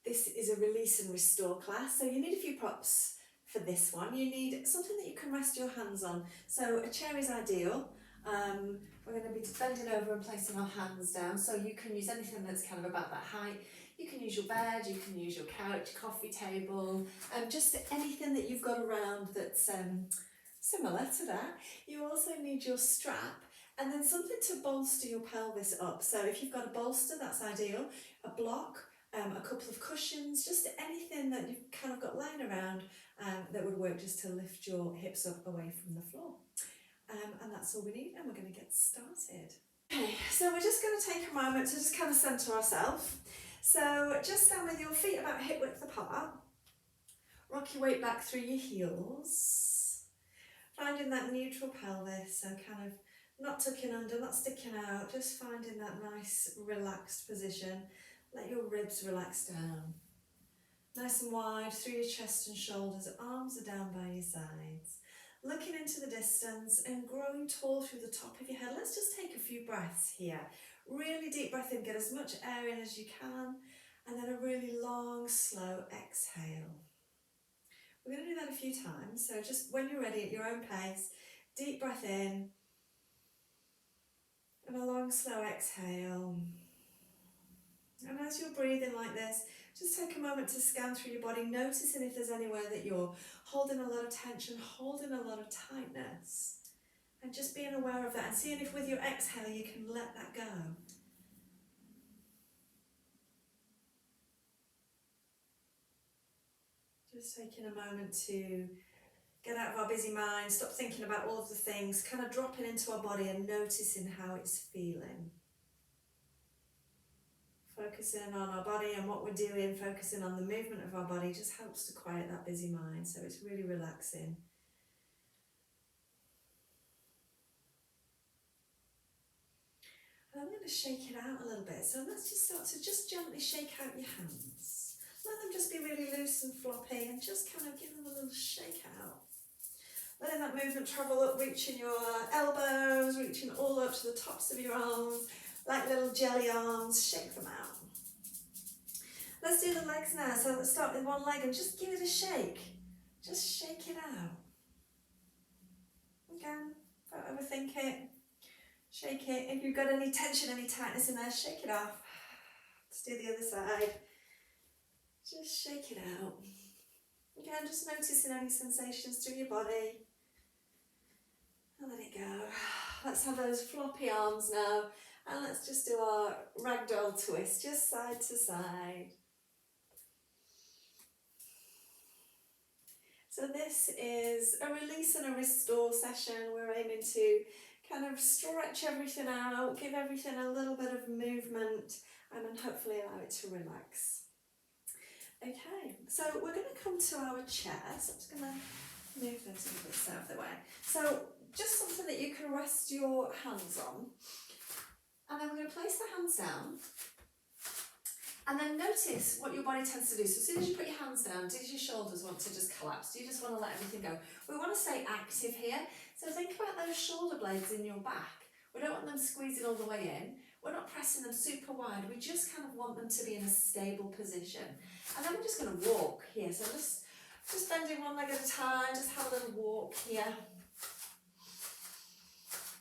This is a release and restore class, so you need a few props for this one. You need something that you can rest your hands on. So a chair is ideal. We're going to be bending over and placing our hands down, so you can use anything that's kind of about that height. You can use your bed, you can use your couch, coffee table, just anything that you've got around that's similar to that. You also need your strap and then something to bolster your pelvis up. So if you've got a bolster, that's ideal. A block, a couple of cushions, just anything that you've kind of got lying around that would work just to lift your hips up away from the floor. And that's all we need, and we're going to get started. Okay, so we're just going to take a moment to just kind of centre ourselves. So just stand with your feet about hip width apart. Rock your weight back through your heels. Finding that neutral pelvis, so kind of not tucking under, not sticking out, just finding that nice relaxed position. Let your ribs relax down. Nice and wide through your chest and shoulders, arms are down by your sides. Looking into the distance and growing tall through the top of your head. Let's just take a few breaths here. Really deep breath in, get as much air in as you can, and then a really long, slow exhale. We're going to do that a few times, so just when you're ready at your own pace, deep breath in, and a long, slow exhale. And as you're breathing like this, just take a moment to scan through your body, noticing if there's anywhere that you're holding a lot of tension, holding a lot of tightness, and just being aware of that and seeing if with your exhale you can let that go. Just taking a moment to get out of our busy mind, stop thinking about all of the things, kind of dropping into our body and noticing how it's feeling. Focusing on our body and what we're doing, focusing on the movement of our body just helps to quiet that busy mind, so it's really relaxing. And I'm going to shake it out a little bit, so let's just start to just gently shake out your hands. Let them just be really loose and floppy and just kind of give them a little shake out. Letting that movement travel up, reaching your elbows, reaching all up to the tops of your arms, like little jelly arms, shake them out. Let's do the legs now, so let's start with one leg and just give it a shake. Just shake it out. Again, don't overthink it. Shake it. If you've got any tension, any tightness in there, shake it off. Let's do the other side. Just shake it out. Again, just noticing any sensations through your body. And let it go. Let's have those floppy arms now. And let's just do our ragdoll twist, just side to side. So this is a release and a restore session. We're aiming to kind of stretch everything out, give everything a little bit of movement, and then hopefully allow it to relax. Okay, so we're going to come to our chairs. I'm just going to move those a bit out of the way. So just something that you can rest your hands on. And then we're going to place the hands down. And then notice what your body tends to do. So as soon as you put your hands down, do your shoulders want to just collapse? Do you just want to let everything go? We want to stay active here. So think about those shoulder blades in your back. We don't want them squeezing all the way in. We're not pressing them super wide. We just kind of want them to be in a stable position. And then we're just going to walk here. So just bending one leg at a time. Just have a little walk here.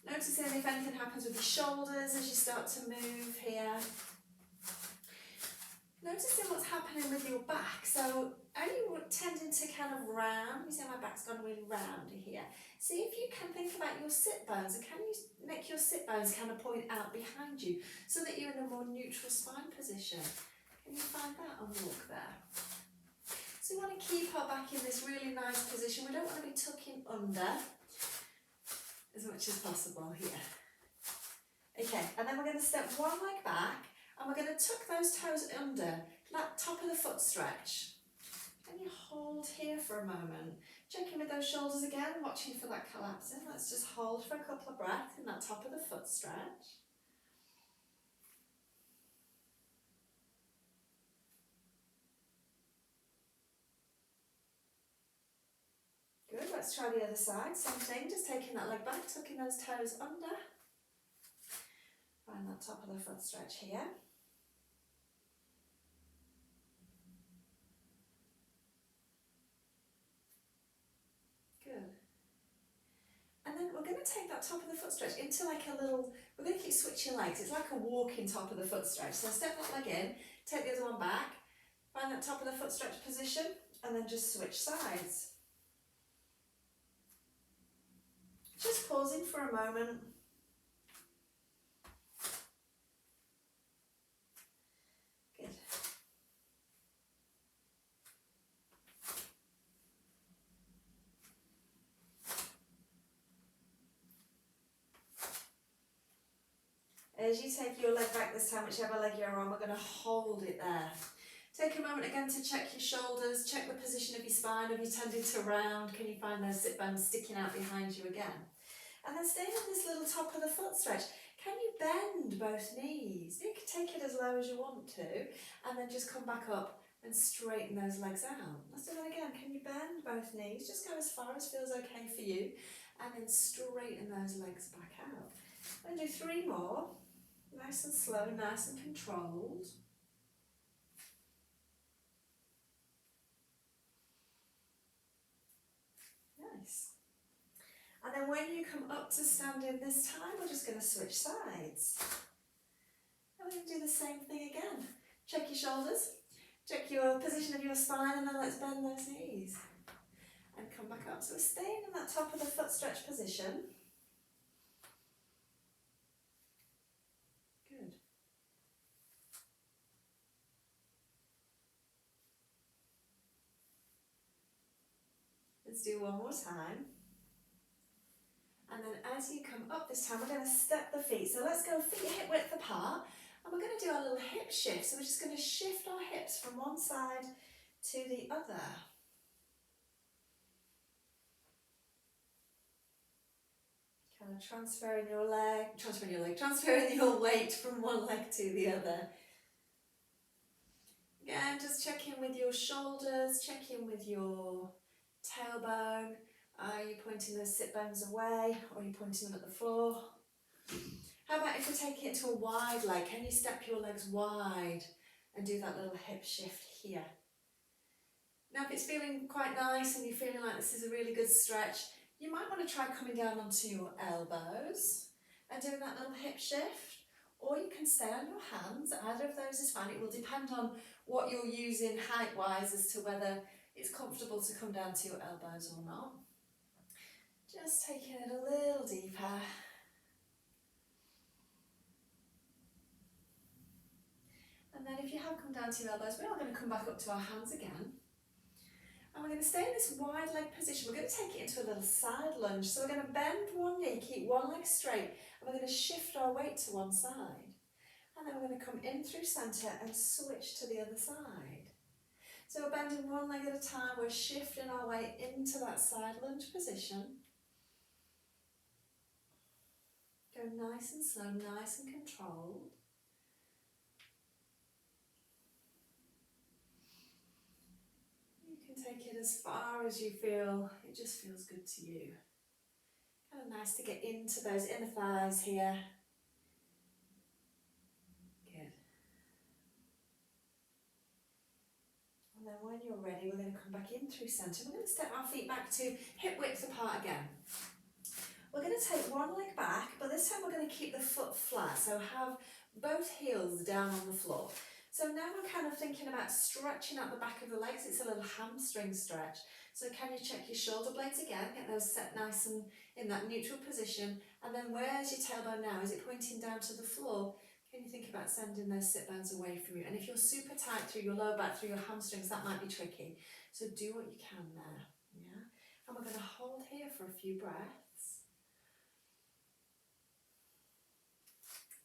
Noticing if anything happens with your shoulders as you start to move here. Noticing what's happening with your back. So are you tending to kind of round? You see my back's gone really round here. See if you can think about your sit bones, and can you make your sit bones kind of point out behind you so that you're in a more neutral spine position. Can you find that and walk there? So we want to keep our back in this really nice position. We don't want to be tucking under as much as possible here. Okay, and then we're going to step one leg back. And we're going to tuck those toes under, that top of the foot stretch. Can you hold here for a moment? Check in with those shoulders again, watching for that collapsing. Let's just hold for a couple of breaths in that top of the foot stretch. Good, let's try the other side. Same thing, just taking that leg back, tucking those toes under. Find that top of the foot stretch here. going to take that top of the foot stretch into like a little, we're going to keep switching legs. It's like a walking top of the foot stretch. So step that leg in, take the other one back, find that top of the foot stretch position, and then just switch sides. Just pausing for a moment. Good. As you take your leg back this time, whichever leg you're on, we're going to hold it there. Take a moment again to check your shoulders, check the position of your spine. Have you tended to round? Can you find those sit bones sticking out behind you again? And then stay on this little top of the foot stretch. Can you bend both knees? You can take it as low as you want to, and then just come back up and straighten those legs out. Let's do that again. Can you bend both knees? Just go as far as feels okay for you, and then straighten those legs back out. I'm going to do 3 more. Nice and slow, nice and controlled. Nice. And then when you come up to standing this time, we're just going to switch sides. And we're going to do the same thing again. Check your shoulders, check your position of your spine, and then let's bend those knees. And come back up. So we're staying in that top of the foot stretch position. Good. Let's do one more time. And then as you come up this time, we're going to step the feet. So let's go feet hip width apart. And we're going to do our little hip shift. So we're just going to shift our hips from one side to the other. Kind of transferring your weight from one leg to the other. Again, just check in with your shoulders, check in with your tailbone. Are you pointing those sit bones away, or are you pointing them at the floor? How about if we take it to a wide leg? Can you step your legs wide and do that little hip shift here? Now if it's feeling quite nice and you're feeling like this is a really good stretch, you might want to try coming down onto your elbows and doing that little hip shift, or you can stay on your hands. Either of those is fine. It will depend on what you're using height-wise as to whether it's comfortable to come down to your elbows or not. Just taking it a little deeper. And then if you have come down to your elbows, we are going to come back up to our hands again. And we're going to stay in this wide leg position. We're going to take it into a little side lunge. So we're going to bend one knee, keep one leg straight, and we're going to shift our weight to one side. And then we're going to come in through centre and switch to the other side. So we're bending one leg at a time, we're shifting our weight into that side lunge position. Go nice and slow, nice and controlled. You can take it as far as you feel, it just feels good to you. Kind of nice to get into those inner thighs here. Good. And then when you're ready, we're going to come back in through centre. We're going to step our feet back to hip width apart again. We're going to take one leg back, but this time we're going to keep the foot flat, so have both heels down on the floor. So now we're kind of thinking about stretching out the back of the legs. It's a little hamstring stretch. So can you check your shoulder blades again, get those set nice and in that neutral position, and then where's your tailbone now? Is it pointing down to the floor? Can you think about sending those sit bones away from you? And if you're super tight through your lower back, through your hamstrings, that might be tricky. So do what you can there, yeah? And we're going to hold here for a few breaths.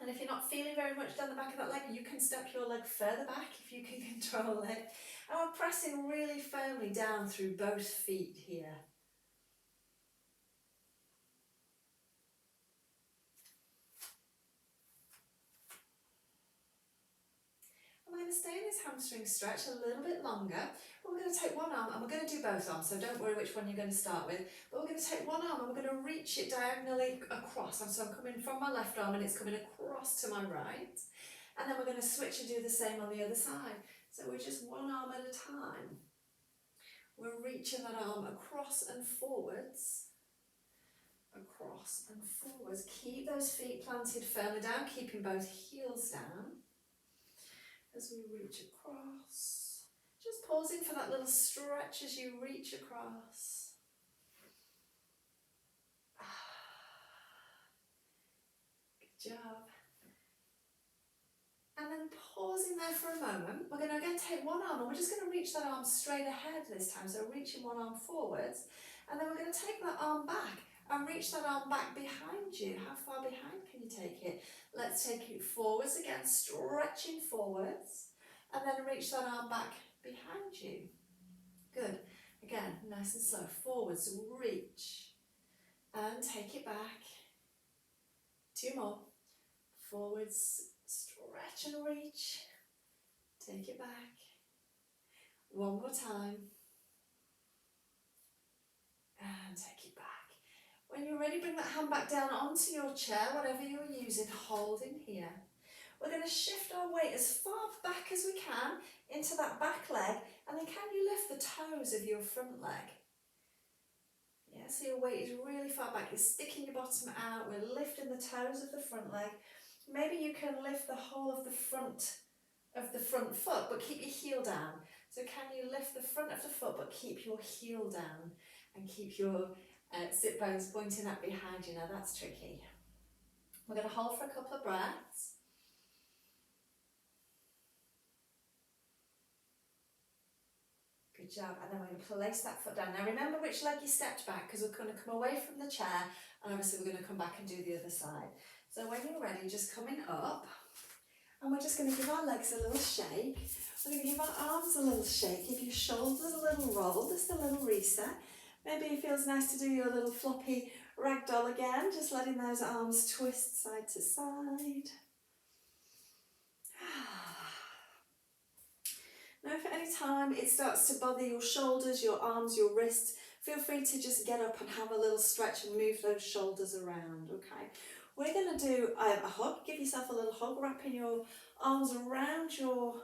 And if you're not feeling very much down the back of that leg, you can step your leg further back if you can control it. And we're pressing really firmly down through both feet here. And we're going to stay in this hamstring stretch a little bit longer. But we're going to take one arm, and we're going to do both arms, so don't worry which one you're going to start with. But we're going to take one arm and we're going to reach it diagonally across. And so I'm coming from my left arm and it's coming across to my right. And then we're going to switch and do the same on the other side. So we're just one arm at a time. We're reaching that arm across and forwards. across and forwards. Keep those feet planted firmly down, keeping both heels down as we reach across. Just pausing for that little stretch as you reach across. Good job. And then pausing there for a moment, we're going to again take one arm and we're just going to reach that arm straight ahead this time. So reaching one arm forwards, and then we're going to take that arm back and reach that arm back behind you. How far behind can you take it? Let's take it forwards again, stretching forwards, and then reach that arm back behind you. Good. Again, nice and slow. Forwards, reach, and take it back. Two more. Forwards, stretch and reach. Take it back. One more time. And take it back. When you're ready, bring that hand back down onto your chair, whatever you're using, hold in here. We're going to shift our weight as far back as we can into that back leg, and then can you lift the toes of your front leg? Yeah, so your weight is really far back. You're sticking your bottom out. We're lifting the toes of the front leg. Maybe you can lift the whole of the front foot, but keep your heel down. So can you lift the front of the foot, but keep your heel down and keep your sit bones pointing up behind you? Now that's tricky. We're going to hold for a couple of breaths. Good job. And then we're going to place that foot down. Now remember which leg you stepped back, because we're going to come away from the chair and obviously we're going to come back and do the other side. So when you're ready, just coming up, and we're just going to give our legs a little shake. We're going to give our arms a little shake. Give your shoulders a little roll, just a little reset. Maybe it feels nice to do your little floppy ragdoll again, just letting those arms twist side to side. Now if at any time it starts to bother your shoulders, your arms, your wrists, feel free to just get up and have a little stretch and move those shoulders around, okay? We're going to do a hug. Give yourself a little hug, wrapping your arms around your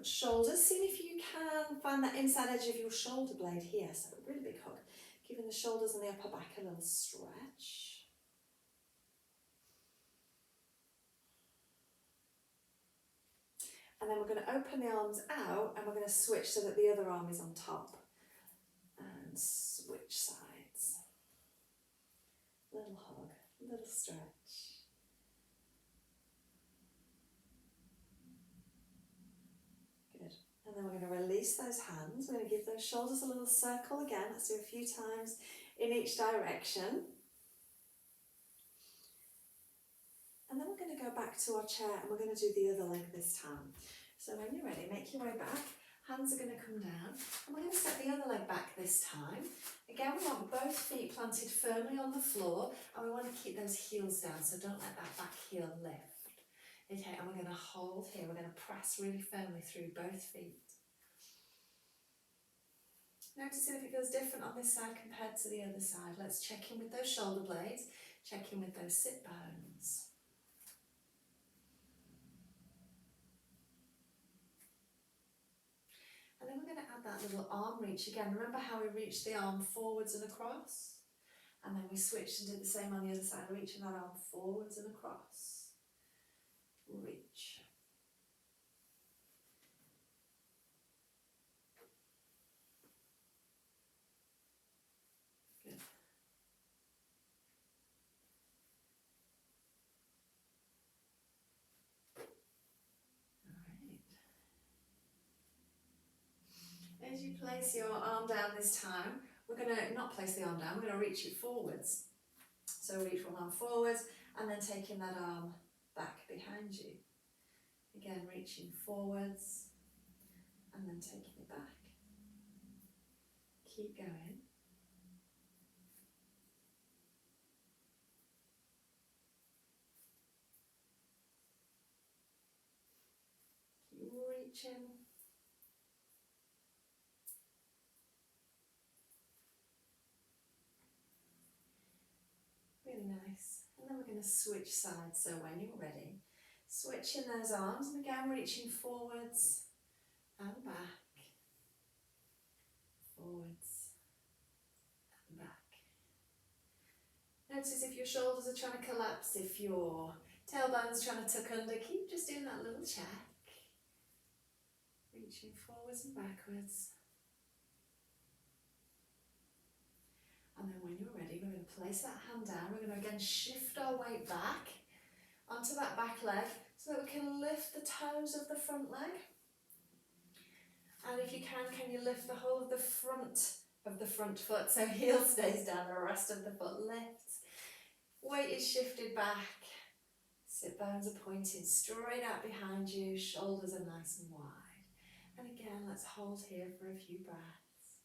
shoulders. See if you can find that inside edge of your shoulder blade here. So a really big hug. Giving the shoulders and the upper back a little stretch. And then we're going to open the arms out and we're going to switch so that the other arm is on top. And switch sides. Little hug, little stretch. Good. And then we're going to release those hands. We're going to give those shoulders a little circle again. Let's do a few times in each direction. And then we're going to go back to our chair and we're going to do the other leg this time. So when you're ready, make your way back. Hands are going to come down. And we're going to set the other leg back this time. Again, we want both feet planted firmly on the floor. And we want to keep those heels down, so don't let that back heel lift. Okay, and we're going to hold here. We're going to press really firmly through both feet. Noticing if it feels different on this side compared to the other side. Let's check in with those shoulder blades. Check in with those sit bones. And then we're going to add that little arm reach again. Remember how we reached the arm forwards and across? And then we switched and did the same on the other side, reaching that arm forwards and across. Reach. Good. As you place your arm down this time, we're going to not place the arm down, we're going to reach it forwards. So reach one arm forwards and then taking that arm back behind you. Again, reaching forwards and then taking it back. Keep going. Keep reaching. Really nice. And then we're going to switch sides, so when you're ready, switching those arms and again reaching forwards and back, forwards and back. notice if your shoulders are trying to collapse, if your tailbone's trying to tuck under, keep just doing that little check. Reaching forwards and backwards. And then when you're ready, we're going to place that hand down. We're going to again shift our weight back onto that back leg so that we can lift the toes of the front leg. And if you can you lift the whole of the front foot so heel stays down, the rest of the foot lifts. Weight is shifted back. Sit bones are pointing straight out behind you. Shoulders are nice and wide. And again, let's hold here for a few breaths.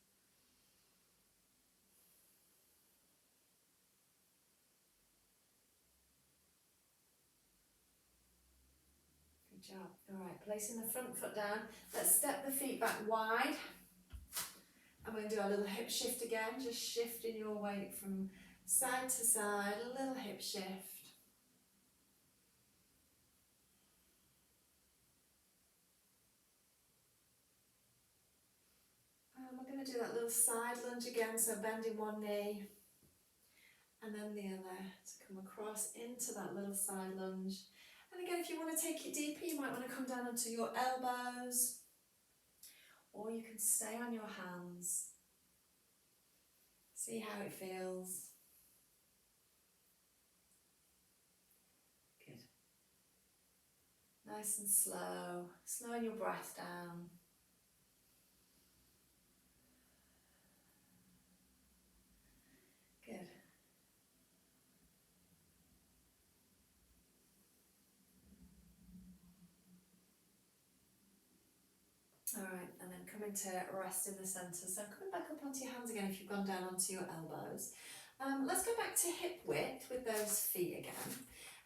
Good job. All right, placing the front foot down. Let's step the feet back wide. And we're going to do our little hip shift again, just shifting your weight from side to side, a little hip shift. And we're going to do that little side lunge again, so bending one knee and then the other to come across into that little side lunge. And again, if you want to take it deeper, you might want to come down onto your elbows, or you can stay on your hands. See how it feels. Good. Nice and slow, slowing your breath down. Good. All right, and then coming to rest in the centre. So coming back up onto your hands again if you've gone down onto your elbows. Let's go back to hip width with those feet again.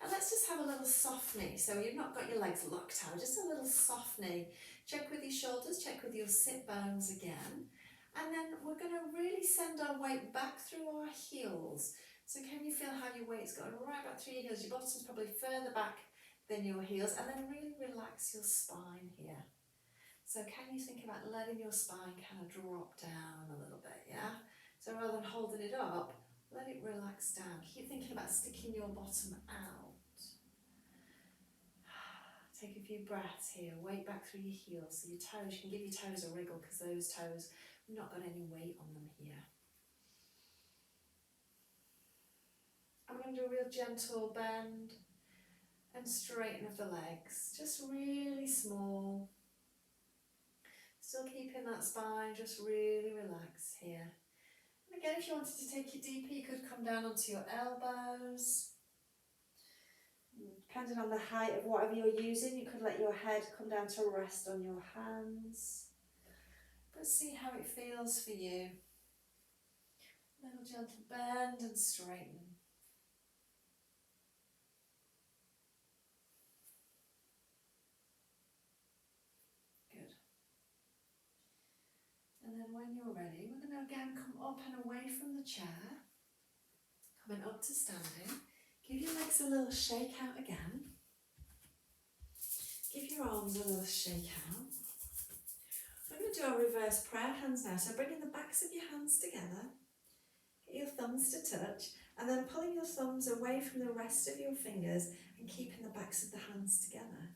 And let's just have a little soft knee. So you've not got your legs locked out, just a little soft knee. Check with your shoulders, check with your sit bones again. And then we're going to really send our weight back through our heels. So can you feel how your weight's going right back through your heels? Your bottom's probably further back than your heels. And then really relax your spine here. So can you think about letting your spine kind of drop down a little bit, yeah? So rather than holding it up, let it relax down. Keep thinking about sticking your bottom out. Take a few breaths here. Weight back through your heels. So your toes, you can give your toes a wriggle because those toes have not got any weight on them here. I'm going to do a real gentle bend and straighten of the legs. Just really small. Still keeping that spine just really relaxed here. And again, if you wanted to take it deeper, you could come down onto your elbows. Depending on the height of whatever you're using, you could let your head come down to rest on your hands. But see how it feels for you. Little gentle bend and straighten. And then when you're ready, we're going to again come up and away from the chair. Coming up to standing. Give your legs a little shake out again. Give your arms a little shake out. We're going to do our reverse prayer hands now. So bringing the backs of your hands together. Get your thumbs to touch. And then pulling your thumbs away from the rest of your fingers and keeping the backs of the hands together.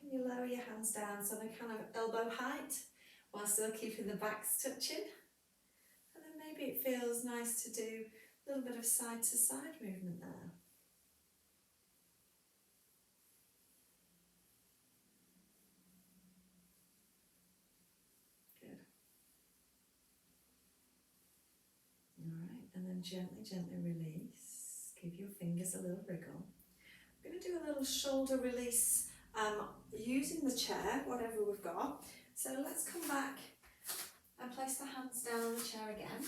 Can you lower your hands down so they're kind of elbow height? While still keeping the backs touching. And then maybe it feels nice to do a little bit of side to side movement there. Good. Alright, and then gently release. Give your fingers a little wriggle. I'm going to do a little shoulder release using the chair, whatever we've got. So let's come back and place the hands down on the chair again.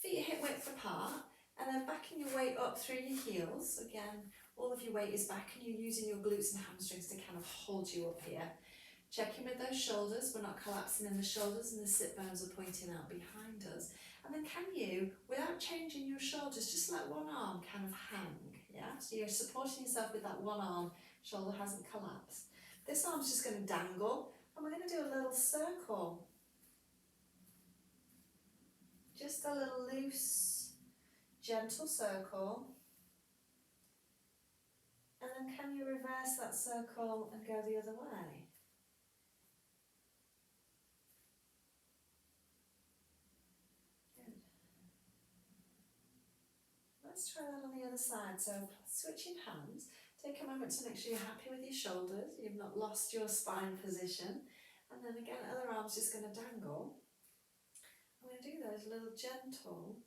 Feet hip width apart, and then backing your weight up through your heels. Again, all of your weight is back and you're using your glutes and hamstrings to kind of hold you up here. Checking with those shoulders, we're not collapsing in the shoulders and the sit bones are pointing out behind us. And then can you, without changing your shoulders, just let one arm kind of hang, yeah? So you're supporting yourself with that one arm, shoulder hasn't collapsed. This arm's just going to dangle. And we're going to do a little circle. Just a little loose, gentle circle. And then can you reverse that circle and go the other way? Good. Let's try that on the other side. So switching hands. Take a moment to make sure you're happy with your shoulders, you've not lost your spine position. And then again, other arm's just going to dangle. I'm going to do those little gentle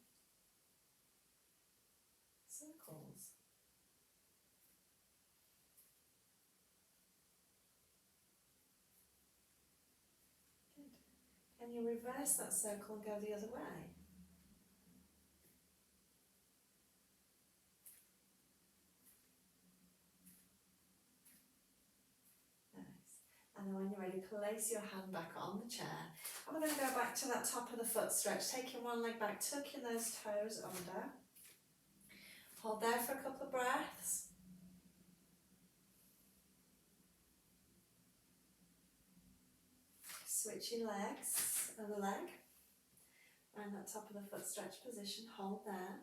circles. Good. Can you reverse that circle and go the other way? And then when you're ready, place your hand back on the chair. And we're going to go back to that top of the foot stretch, taking one leg back, tucking those toes under. Hold there for a couple of breaths. Switching legs, other leg. And that top of the foot stretch position, hold there.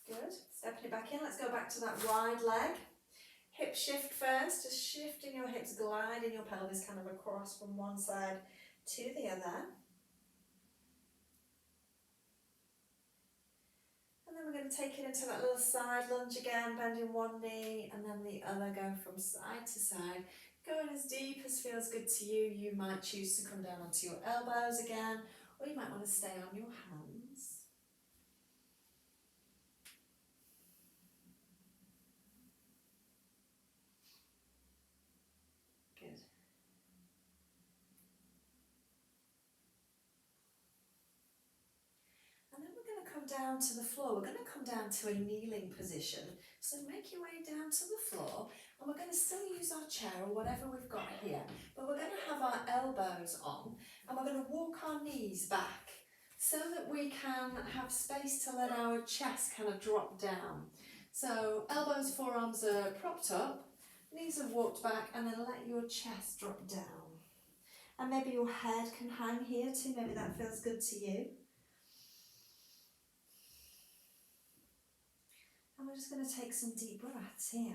Good. Stepping it back in, let's go back to that wide leg. Hip shift first, just shifting your hips, gliding your pelvis kind of across from one side to the other. And then we're going to take it into that little side lunge again, bending one knee and then the other, go from side to side. Going as deep as feels good to you. You might choose to come down onto your elbows again, or you might want to stay on your hands. Good. And then we're going to come down to the floor. We're going to come down to a kneeling position. So make your way down to the floor, and we're going to still use our chair or whatever we've got here, but we're going to have our elbows on, and we're going to walk our knees back so that we can have space to let our chest kind of drop down. So elbows, forearms are propped up, knees are walked back, and then let your chest drop down. And maybe your head can hang here too, maybe that feels good to you. And we're just going to take some deep breaths here.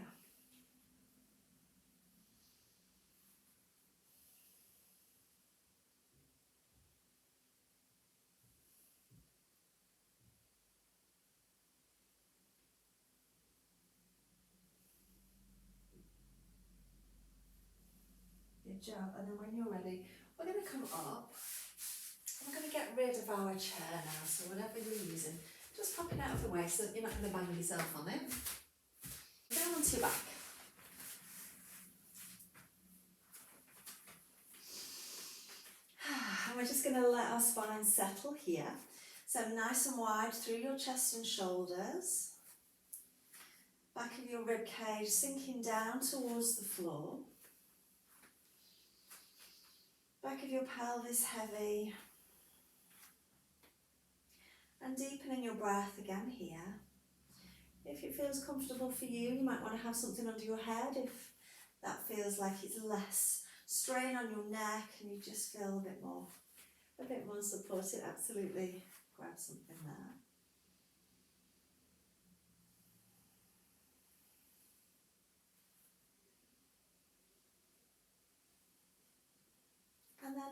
Good job. And then when you're ready, we're going to come up. We're going to get rid of our chair now, so whatever you're using, just pop it out of the way so that you're not going to bang yourself on it. Down onto your back. And we're just going to let our spine settle here. So nice and wide through your chest and shoulders. Back of your rib cage sinking down towards the floor. Back of your pelvis heavy. And deepening your breath again here. If it feels comfortable for you, you might want to have something under your head if that feels like it's less strain on your neck and you just feel a bit more supported. Absolutely grab something there. And then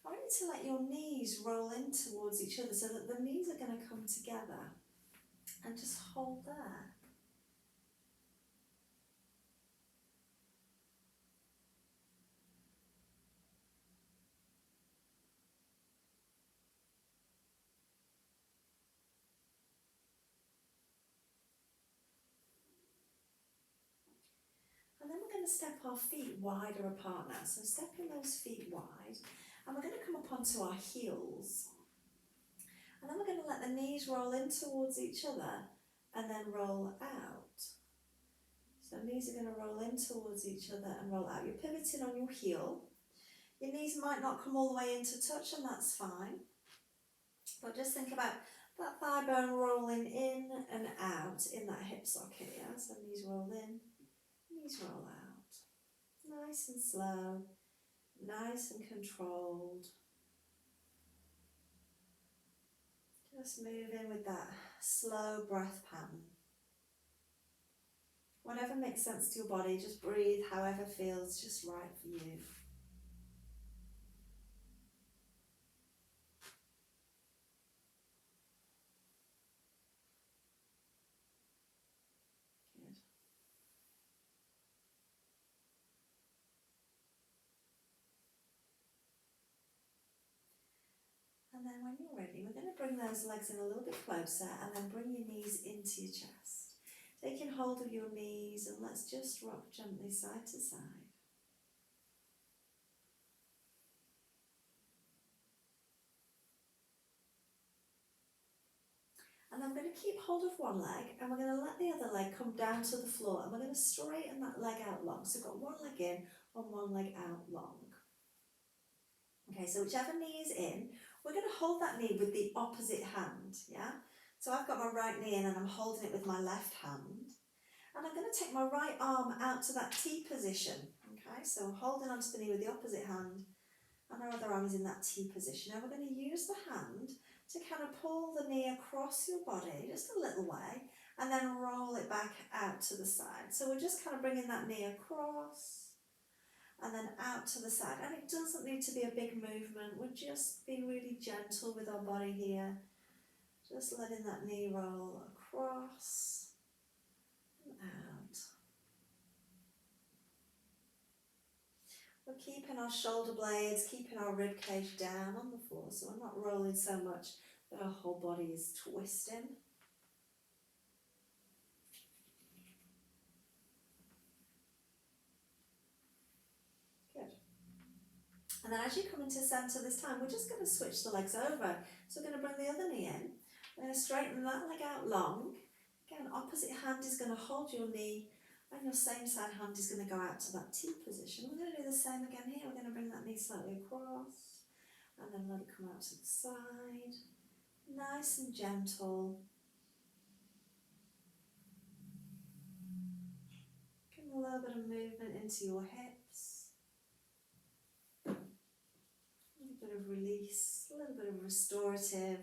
I want you to let your knees roll in towards each other so that the knees are going to come together, and just hold there. And then we're going to step our feet wider apart now. So stepping those feet wide, and we're going to come up onto our heels. And then we're going to let the knees roll in towards each other and then roll out. So knees are going to roll in towards each other and roll out. You're pivoting on your heel. Your knees might not come all the way into touch, and that's fine. But just think about that thigh bone rolling in and out in that hip socket, yeah? So knees roll in, knees roll out. Nice and slow, nice and controlled. Just move in with that slow breath pattern. Whatever makes sense to your body, just breathe however feels just right for you. Good. And then when you're ready, we're going to bring those legs in a little bit closer and then bring your knees into your chest. Taking hold of your knees and let's just rock gently side to side. And I'm going to keep hold of one leg and we're going to let the other leg come down to the floor and we're going to straighten that leg out long. So we've got one leg in and one leg out long. Okay, so whichever knee is in, we're going to hold that knee with the opposite hand, yeah? So I've got my right knee in and I'm holding it with my left hand. And I'm going to take my right arm out to that T position, okay? So I'm holding onto the knee with the opposite hand and our other arm is in that T position. Now we're going to use the hand to kind of pull the knee across your body just a little way and then roll it back out to the side. So we're just kind of bringing that knee across and then out to the side. And it doesn't need to be a big movement. We're just being really gentle with our body here. Just letting that knee roll across and out. We're keeping our shoulder blades, keeping our rib cage down on the floor, so we're not rolling so much that our whole body is twisting. Good. And then as you come into centre this time, we're just going to switch the legs over. So we're going to bring the other knee in. We're going to straighten that leg out long. Again, opposite hand is going to hold your knee and your same side hand is going to go out to that T position. We're going to do the same again here. We're going to bring that knee slightly across and then let it come out to the side. Nice and gentle. Give a little bit of movement into your hips. A little bit of release, a little bit of restorative.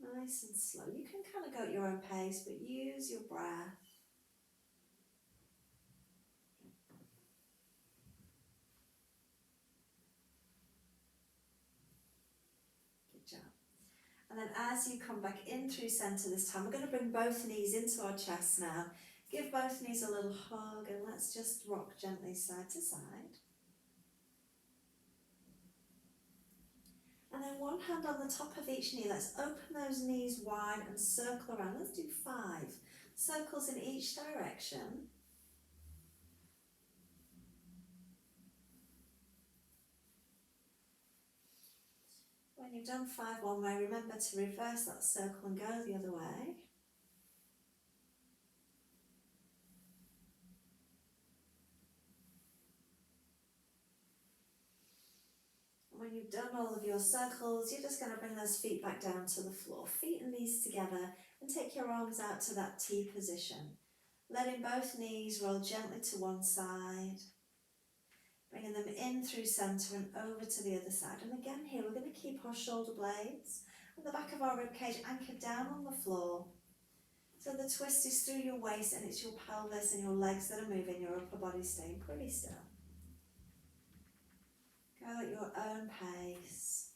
Nice and slow. You can kind of go at your own pace, but use your breath. Good job. And then as you come back in through centre this time, we're going to bring both knees into our chest now. Give both knees a little hug and let's just rock gently side to side. And then one hand on the top of each knee. Let's open those knees wide and circle around. Let's do 5 circles in each direction. When you've done 5 one way, remember to reverse that circle and go the other way. When you've done all of your circles, you're just going to bring those feet back down to the floor. Feet and knees together and take your arms out to that T position. Letting both knees roll gently to one side. Bringing them in through centre and over to the other side. And again here, we're going to keep our shoulder blades and the back of our rib cage anchored down on the floor. So the twist is through your waist and it's your pelvis and your legs that are moving, your upper body staying pretty still. Go at your own pace.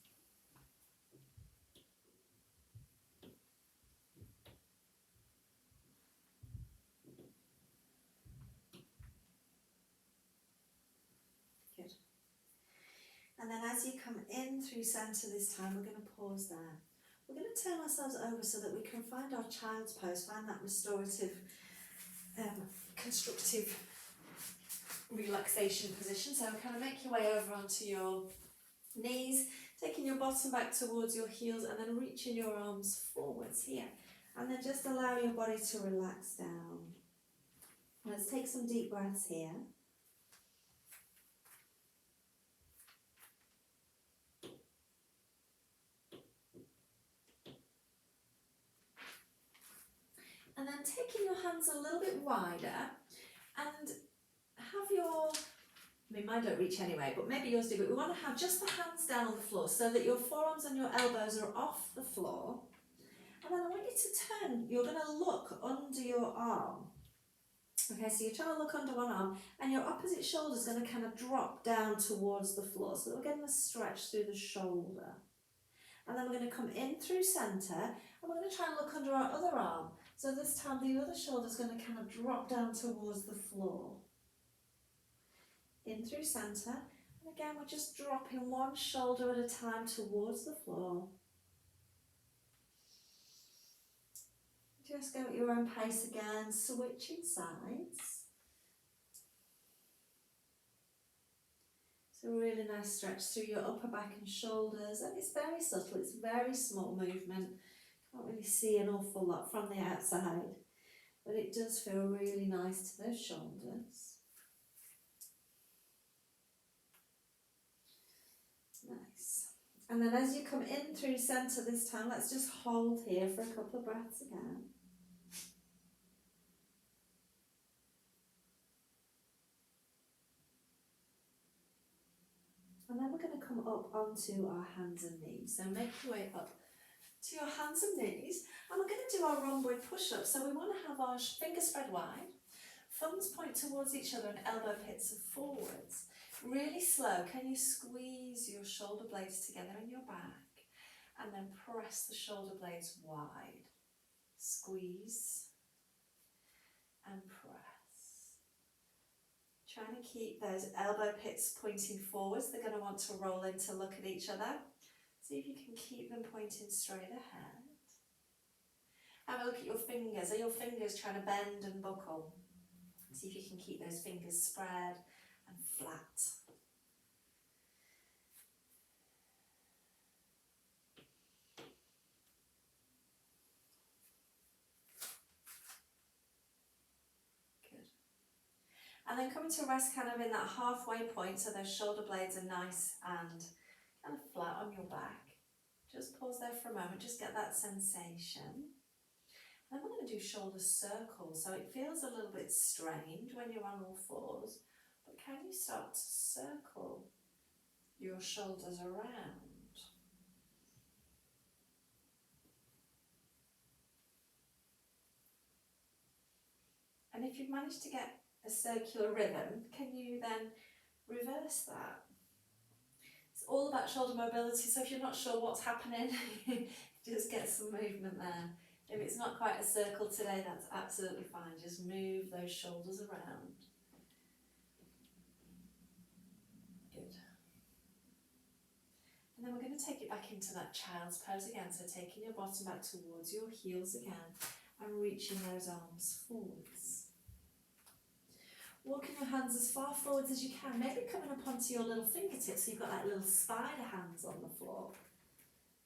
Good. And then as you come in through centre this time, we're going to pause there. We're going to turn ourselves over so that we can find our child's pose, find that restorative, constructive relaxation position. So kind of make your way over onto your knees, taking your bottom back towards your heels and then reaching your arms forwards here. And then just allow your body to relax down. Let's take some deep breaths here. And then taking your hands a little bit wider and have your I mean, mine don't reach anyway, but maybe yours do. But we want to have just the hands down on the floor so that your forearms and your elbows are off the floor. And then I want you to turn. You're going to look under your arm. Okay, so you're trying to look under one arm, and your opposite shoulder is going to kind of drop down towards the floor. So we're getting a stretch through the shoulder. And then we're going to come in through centre, and we're going to try and look under our other arm. So this time the other shoulder is going to kind of drop down towards the floor. In through centre, and again we're just dropping one shoulder at a time towards the floor. Just go at your own pace again, switching sides. So a really nice stretch through your upper back and shoulders, and it's very subtle, it's very small movement. Can't really see an awful lot from the outside, but it does feel really nice to those shoulders. Nice. And then as you come in through centre this time, let's just hold here for a couple of breaths again. And then we're going to come up onto our hands and knees. So make your way up to your hands and knees. And we're going to do our rhomboid push-up. So we want to have our fingers spread wide, thumbs point towards each other and elbow pits are forwards. Really slow. Can you squeeze your shoulder blades together in your back and then press the shoulder blades wide. Squeeze and press. Trying to keep those elbow pits pointing forwards. They're going to want to roll in to look at each other. See if you can keep them pointing straight ahead. Have a look at your fingers. Are your fingers trying to bend and buckle? See if you can keep those fingers spread and flat. And then coming to rest kind of in that halfway point, so those shoulder blades are nice and kind of flat on your back. Just pause there for a moment, just get that sensation. And then we're going to do shoulder circles, so it feels a little bit strange when you're on all fours, but can you start to circle your shoulders around? And if you've managed to get a circular rhythm, can you then reverse that? It's all about shoulder mobility, so if you're not sure what's happening, just get some movement there. If it's not quite a circle today, that's absolutely fine. Just move those shoulders around. Good. And then we're going to take it back into that child's pose again, so taking your bottom back towards your heels again and reaching those arms forwards. Walking your hands as far forwards as you can, maybe coming up onto your little fingertips so you've got like little spider hands on the floor.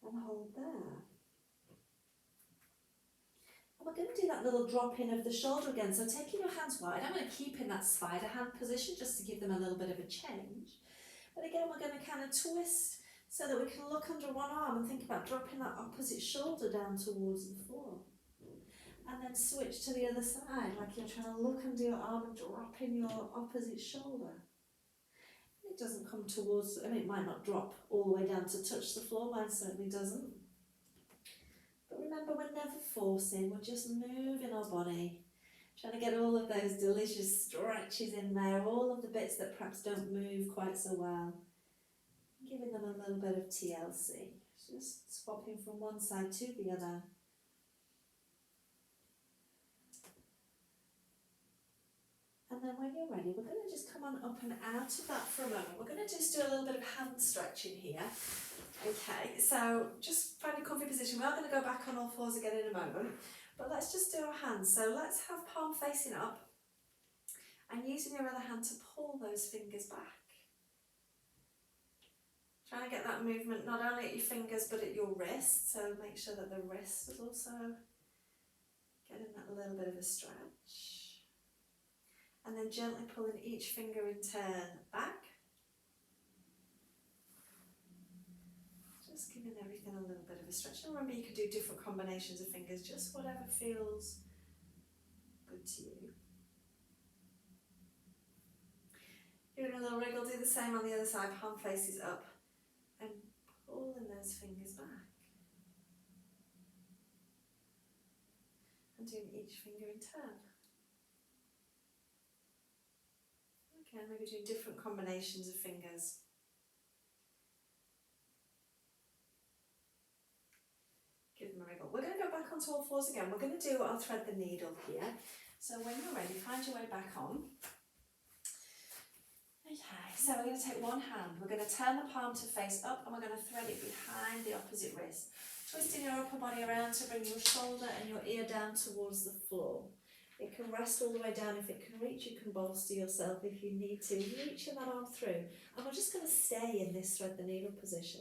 And hold there. And we're going to do that little drop in of the shoulder again, so taking your hands wide, I'm going to keep in that spider hand position just to give them a little bit of a change. But again, we're going to kind of twist so that we can look under one arm and think about dropping that opposite shoulder down towards the floor. And then switch to the other side, like you're trying to look under your arm and drop in your opposite shoulder. It doesn't come towards, I mean, it might not drop all the way down to touch the floor, mine certainly doesn't. But remember, we're never forcing, we're just moving our body, trying to get all of those delicious stretches in there, all of the bits that perhaps don't move quite so well. Giving them a little bit of TLC, just swapping from one side to the other. And then when you're ready, we're going to just come on up and out of that for a moment. We're going to just do a little bit of hand stretching here. Okay, so just find a comfy position. We are going to go back on all fours again in a moment, but let's just do our hands. So let's have palm facing up and using your other hand to pull those fingers back. Trying to get that movement not only at your fingers but at your wrist, so make sure that the wrist is also getting that little bit of a stretch. And then gently pulling each finger in turn back. Just giving everything a little bit of a stretch. And remember, you could do different combinations of fingers, just whatever feels good to you. Doing a little wriggle the same on the other side, palm faces up, and pulling those fingers back. And doing each finger in turn. Okay, maybe doing different combinations of fingers. Give them a wriggle. We're going to go back onto all fours again. We're going to do, I'll thread the needle here. So when you're ready, find your way back on. Okay, so we're going to take one hand. We're going to turn the palm to face up and we're going to thread it behind the opposite wrist. Twisting your upper body around to bring your shoulder and your ear down towards the floor. It can rest all the way down. If it can reach, you can bolster yourself if you need to. Reaching that arm through. And we're just going to stay in this thread the needle position.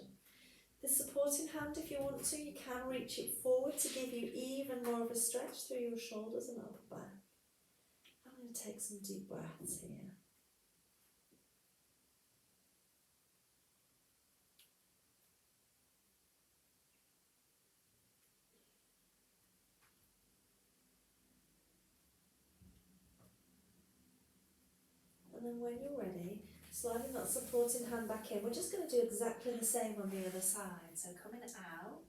The supporting hand, if you want to, you can reach it forward to give you even more of a stretch through your shoulders and upper back. I'm going to take some deep breaths here. And then when you're ready, sliding that supporting hand back in. We're just going to do exactly the same on the other side. So coming out,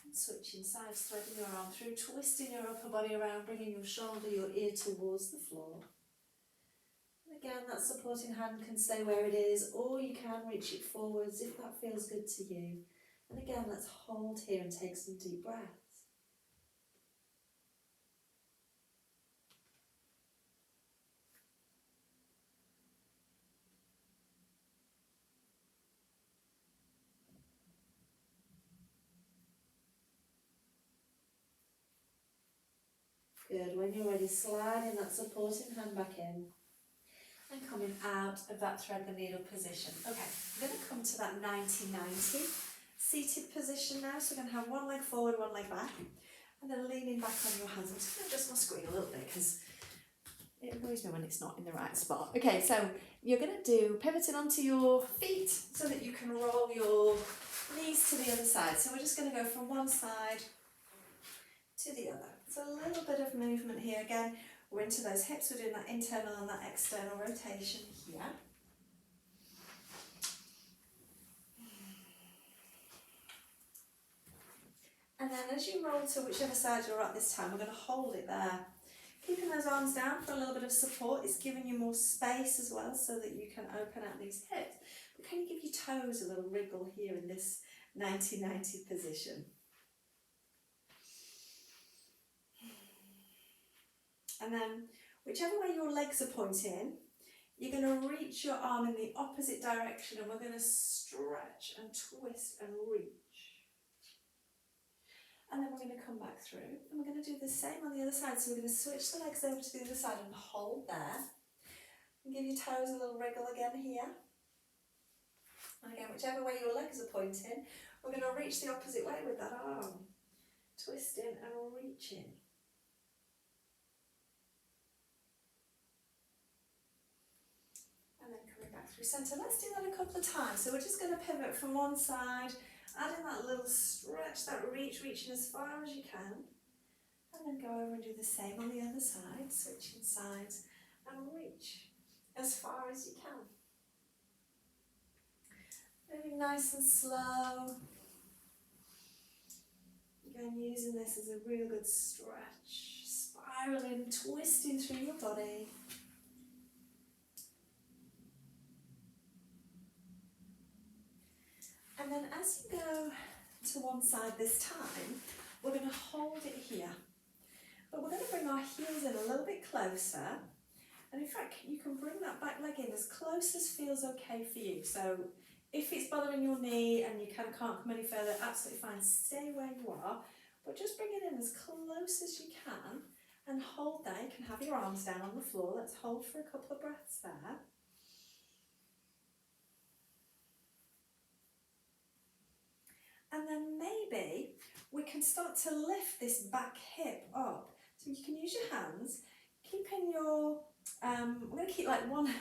and switching sides, threading your arm through, twisting your upper body around, bringing your shoulder, your ear towards the floor. And again, that supporting hand can stay where it is, or you can reach it forwards if that feels good to you. And again, let's hold here and take some deep breaths. Good. When you're ready, sliding that supporting hand back in and coming out of that thread the needle position. Okay, I'm going to come to that 90-90 seated position now. So we're going to have one leg forward, one leg back, and then leaning back on your hands. I'm just going to adjust my screen a little bit because it annoys me when it's not in the right spot. Okay, so you're going to do pivoting onto your feet so that you can roll your knees to the other side. So we're just going to go from one side to the other. So a little bit of movement here again. We're into those hips, we're doing that internal and that external rotation here. And then as you roll to whichever side you're at this time, we're going to hold it there. Keeping those arms down for a little bit of support. It's giving you more space as well so that you can open out these hips. But can you give your toes a little wriggle here in this 90-90 position? And then whichever way your legs are pointing, you're going to reach your arm in the opposite direction and we're going to stretch and twist and reach. And then we're going to come back through and we're going to do the same on the other side. So we're going to switch the legs over to the other side and hold there. And give your toes a little wriggle again here. And again, whichever way your legs are pointing, we're going to reach the opposite way with that arm. Twisting and reaching. And then coming back through centre. Let's do that a couple of times. So we're just going to pivot from one side, adding that little stretch, that reach, reaching as far as you can. And then go over and do the same on the other side, switching sides and reach as far as you can. Moving nice and slow. Again, using this as a real good stretch. Spiraling, twisting through your body. And then as you go to one side this time, we're going to hold it here. But we're going to bring our heels in a little bit closer. And in fact, you can bring that back leg in as close as feels okay for you. So if it's bothering your knee and you can't come any further, absolutely fine. Stay where you are. But just bring it in as close as you can and hold there. You can have your arms down on the floor. Let's hold for a couple of breaths there. And then maybe we can start to lift this back hip up. So you can use your hands, keeping your, we're going to keep like one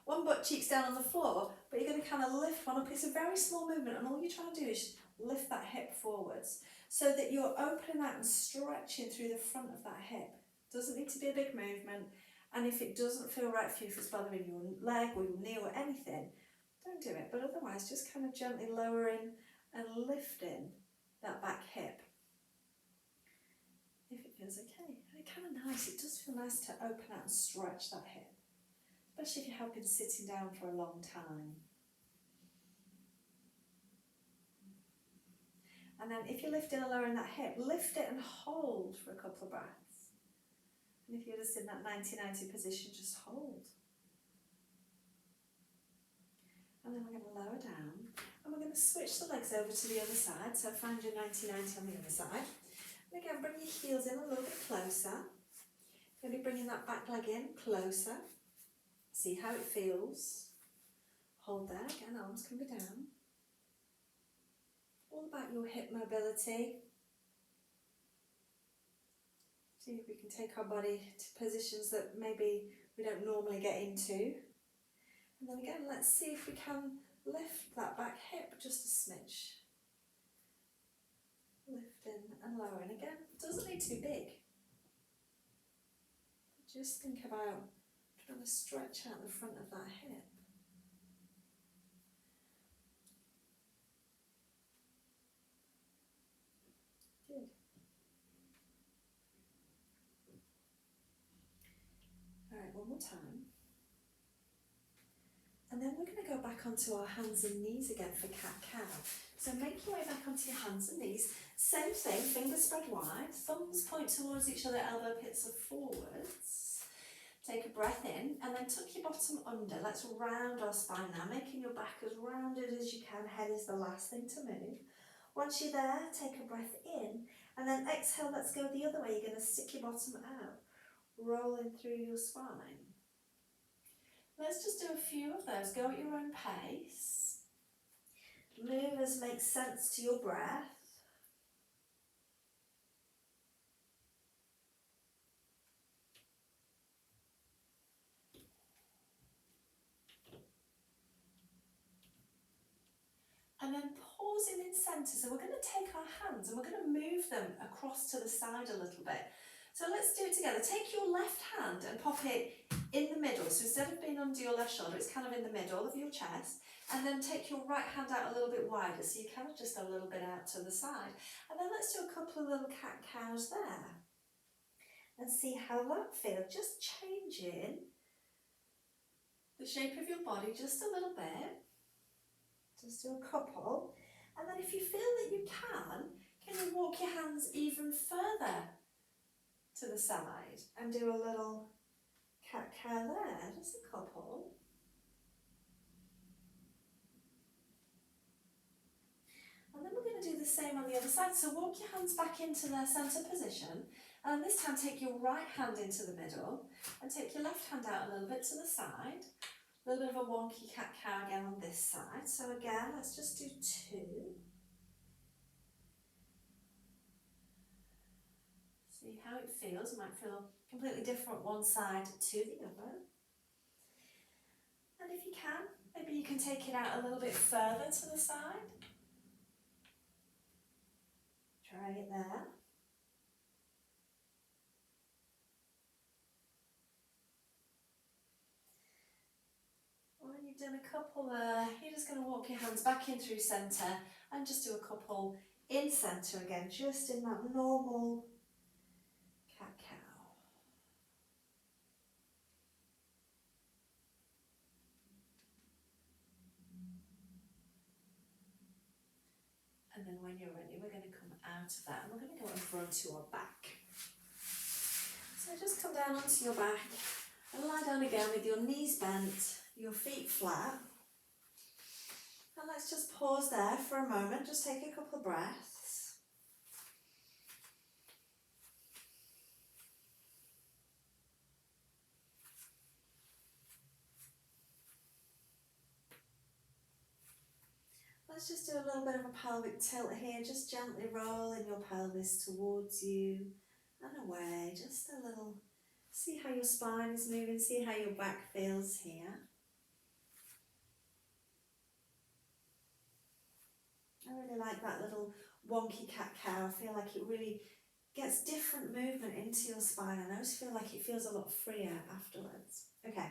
butt cheeks down on the floor, but you're going to kind of lift one up. It's a very small movement and all you're trying to do is lift that hip forwards so that you're opening out and stretching through the front of that hip. Doesn't need to be a big movement. And if it doesn't feel right for you, if it's bothering your leg or your knee or anything, don't do it. But otherwise, just kind of gently lowering and lifting that back hip. If it feels okay. And it's kind of nice, it does feel nice to open out and stretch that hip, especially if you have been sitting down for a long time. And then if you're lifting and lowering that hip, lift it and hold for a couple of breaths. And if you're just in that 90-90 position, just hold. And then we're going to lower down, and we're going to switch the legs over to the other side. So find your 90-90 on the other side. And again, bring your heels in a little bit closer. Maybe bringing that back leg in closer. See how it feels. Hold there, again, arms can be down. All about your hip mobility. See if we can take our body to positions that maybe we don't normally get into. And then again, let's see if we can lift that back hip just a smidge. Lifting and lowering again. It doesn't need to be big. Just think about trying to stretch out the front of that hip. Good. Alright, one more time. And then we're going to go back onto our hands and knees again for cat-cow. So make your way back onto your hands and knees. Same thing, fingers spread wide, thumbs point towards each other, elbow pits are forwards. Take a breath in and then tuck your bottom under. Let's round our spine now, making your back as rounded as you can. Head is the last thing to move. Once you're there, take a breath in and then exhale, let's go the other way. You're going to stick your bottom out, rolling through your spine. Let's just do a few of those. Go at your own pace. Move as makes sense to your breath. And then pausing in centre. So we're going to take our hands and we're going to move them across to the side a little bit. So let's do it together. Take your left hand and pop it in the middle. So instead of being under your left shoulder, it's kind of in the middle of your chest. And then take your right hand out a little bit wider. So you're kind of just a little bit out to the side. And then let's do a couple of little cat-cows there. And see how that feels. Just changing the shape of your body just a little bit. Just do a couple. And then if you feel that you can you walk your hands even further to the side and do a little cat-cow there, just a couple. And then we're going to do the same on the other side. So walk your hands back into their centre position. And this time take your right hand into the middle and take your left hand out a little bit to the side. A little bit of a wonky cat-cow again on this side. So again, let's just do two. See how it feels. It might feel completely different one side to the other. And if you can, maybe you can take it out a little bit further to the side. Try it there. When you've done a couple there, you're just going to walk your hands back in through centre and just do a couple in centre again, just in that normal cat-cow. And then when you're ready, we're going to come out of that and we're going to go over onto our back. So just come down onto your back and lie down again with your knees bent, your feet flat. And let's just pause there for a moment, just take a couple of breaths. Let's just do a little bit of a pelvic tilt here, just gently rolling your pelvis towards you and away, just a little. See how your spine is moving, see how your back feels here. I really like that little wonky cat-cow. I feel like it really gets different movement into your spine. I always feel like it feels a lot freer afterwards. Okay,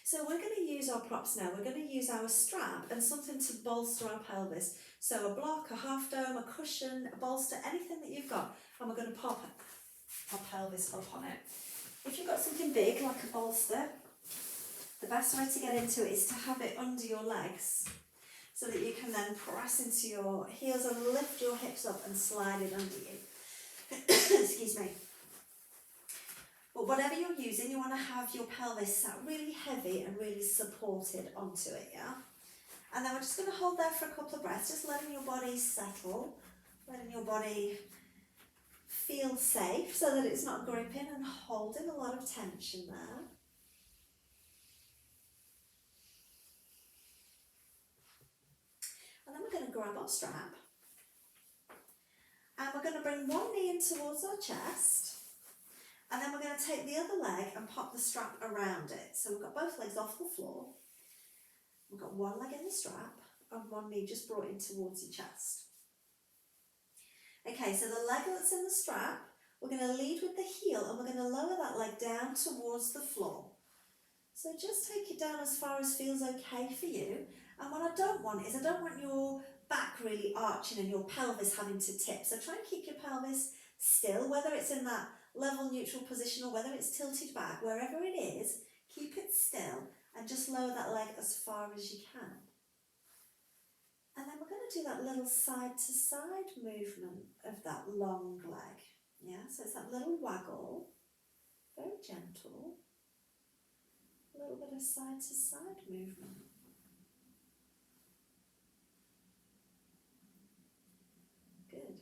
so we're going to use our props now. We're going to use our strap and something to bolster our pelvis. So a block, a half dome, a cushion, a bolster, anything that you've got, and we're going to pop our pelvis up on it. If you've got something big like a bolster, the best way to get into it is to have it under your legs so that you can then press into your heels and lift your hips up and slide it under you. Excuse me. But whatever you're using, you want to have your pelvis sat really heavy and really supported onto it, yeah? And then we're just going to hold there for a couple of breaths, just letting your body settle, letting your body feel safe so that it's not gripping and holding a lot of tension there. And then we're going to grab our strap and we're going to bring one knee in towards our chest, and then we're going to take the other leg and pop the strap around it. So we've got both legs off the floor, we've got one leg in the strap and one knee just brought in towards your chest. Okay, so the leg that's in the strap, we're going to lead with the heel and we're going to lower that leg down towards the floor. So just take it down as far as feels okay for you. And what I don't want is I don't want your back really arching and your pelvis having to tip. So try and keep your pelvis still, whether it's in that level neutral position or whether it's tilted back, wherever it is, keep it still and just lower that leg as far as you can. And then we're going to do that little side to side movement of that long leg. Yeah, so it's that little waggle, very gentle, a little bit of side to side movement. Good.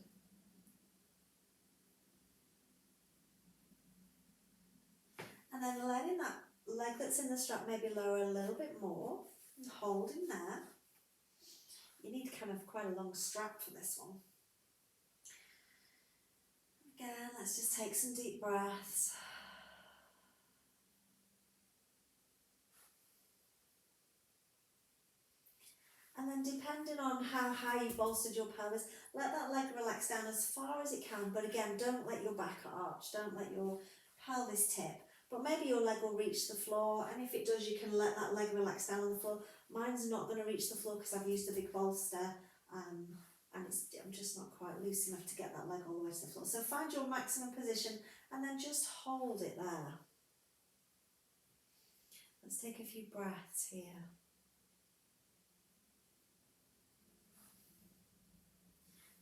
And then letting that leg that's in the strap maybe lower a little bit more, and holding there. You need kind of quite a long strap for this one. Again, let's just take some deep breaths. And then depending on how high you've bolstered your pelvis, let that leg relax down as far as it can. But again, don't let your back arch, don't let your pelvis tip. But maybe your leg will reach the floor, and if it does, you can let that leg relax down on the floor. Mine's not going to reach the floor because I've used a big bolster, and I'm just not quite loose enough to get that leg all the way to the floor. So find your maximum position and then just hold it there. Let's take a few breaths here.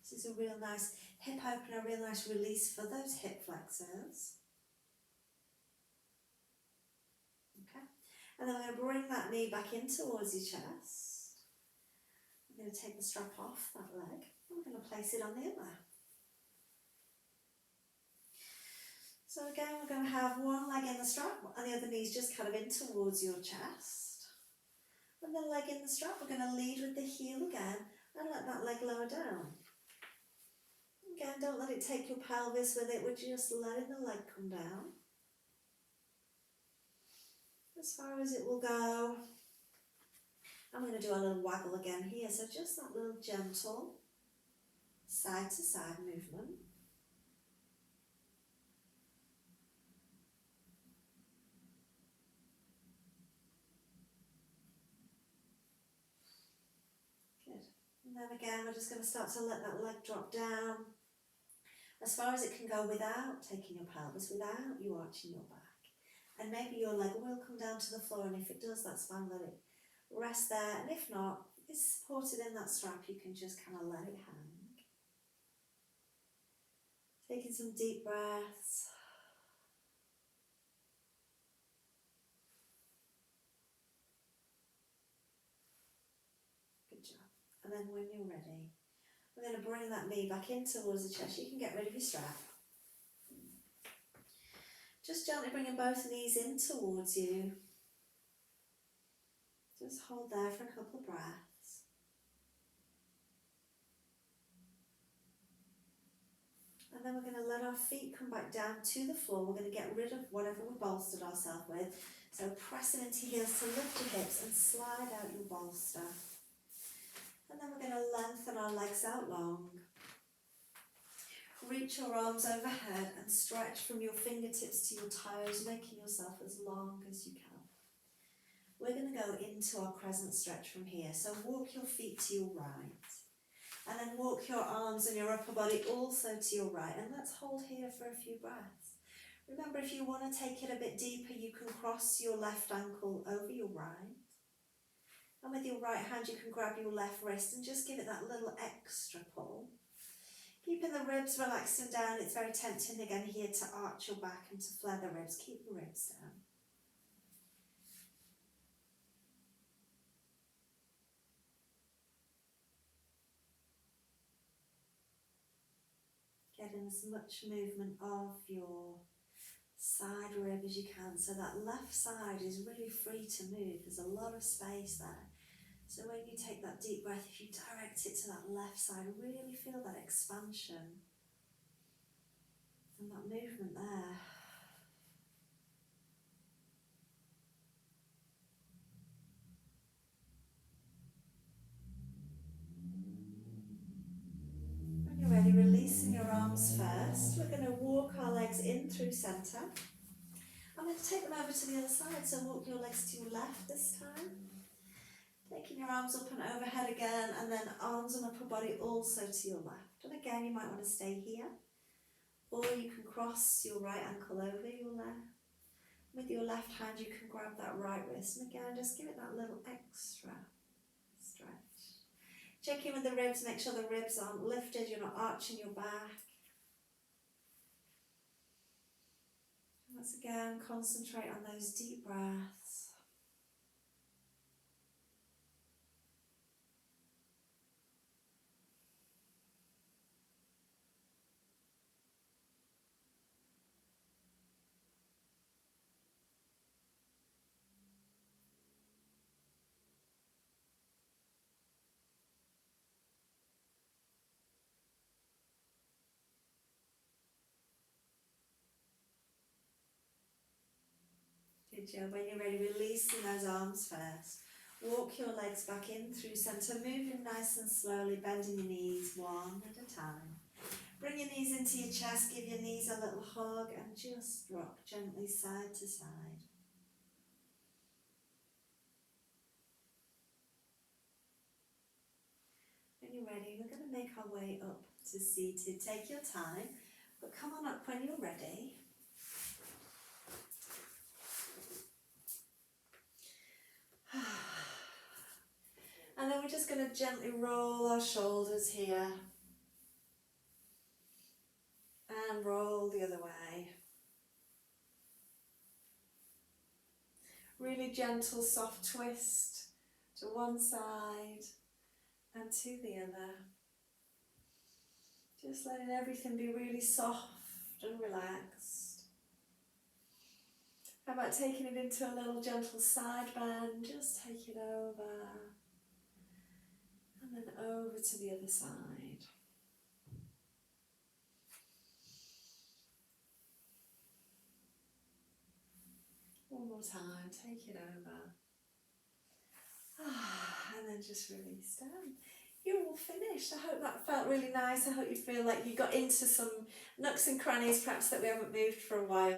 This is a real nice hip opener, a real nice release for those hip flexors. Okay, and then we're going to bring that knee back in towards your chest. We're going to take the strap off that leg and we're going to place it on the other. So again, we're going to have one leg in the strap and the other knee's just kind of in towards your chest. And the leg in the strap, we're going to lead with the heel again and let that leg lower down. Again, don't let it take your pelvis with it, we're just letting the leg come down as far as it will go. I'm going to do a little waggle again here, so just that little gentle side to side movement. Good. And then again, we're just going to start to let that leg drop down as far as it can go without taking your pelvis, without you arching your back. And maybe your leg will come down to the floor, and if it does, that's fine, let it rest there. And if not, it's supported in that strap, you can just kind of let it hang. Taking some deep breaths. Good job. And then when you're ready, we're going to bring that knee back in towards the chest. You can get rid of your strap. Just gently bringing both knees in towards you. Just hold there for a couple of breaths. And then we're going to let our feet come back down to the floor. We're going to get rid of whatever we bolstered ourselves with. So pressing into heels to lift your hips and slide out your bolster. And then we're going to lengthen our legs out long. Reach your arms overhead and stretch from your fingertips to your toes, making yourself as long as you can. We're going to go into our crescent stretch from here. So walk your feet to your right. And then walk your arms and your upper body also to your right. And let's hold here for a few breaths. Remember, if you want to take it a bit deeper, you can cross your left ankle over your right. And with your right hand, you can grab your left wrist and just give it that little extra pull. Keeping the ribs relaxed and down. It's very tempting again here to arch your back and to flare the ribs. Keep the ribs down. Getting as much movement of your side rib as you can, so that left side is really free to move. There's a lot of space there. So when you take that deep breath, if you direct it to that left side, really feel that expansion and that movement there. When you're ready, releasing your arms first. We're going to walk our legs in through centre. I'm going to take them over to the other side, so walk your legs to your left this time. Taking your arms up and overhead again, and then arms and upper body also to your left. And again, you might want to stay here, or you can cross your right ankle over your left. With your left hand, you can grab that right wrist, and again, just give it that little extra stretch. Check in with the ribs, make sure the ribs aren't lifted, you're not arching your back. Once again, concentrate on those deep breaths. Good job. When you're ready, releasing those arms first. Walk your legs back in through centre, moving nice and slowly, bending your knees one at a time. Bring your knees into your chest, give your knees a little hug and just rock gently side to side. When you're ready, we're going to make our way up to seated. Take your time, but come on up when you're ready. And then we're just going to gently roll our shoulders here and roll the other way. Really gentle, soft twist to one side and to the other. Just letting everything be really soft and relaxed. How about taking it into a little gentle side bend? Just take it over. And then over to the other side. One more time, take it over. And then just release down. You're all finished. I hope that felt really nice. I hope you feel like you got into some nooks and crannies perhaps that we haven't moved for a while.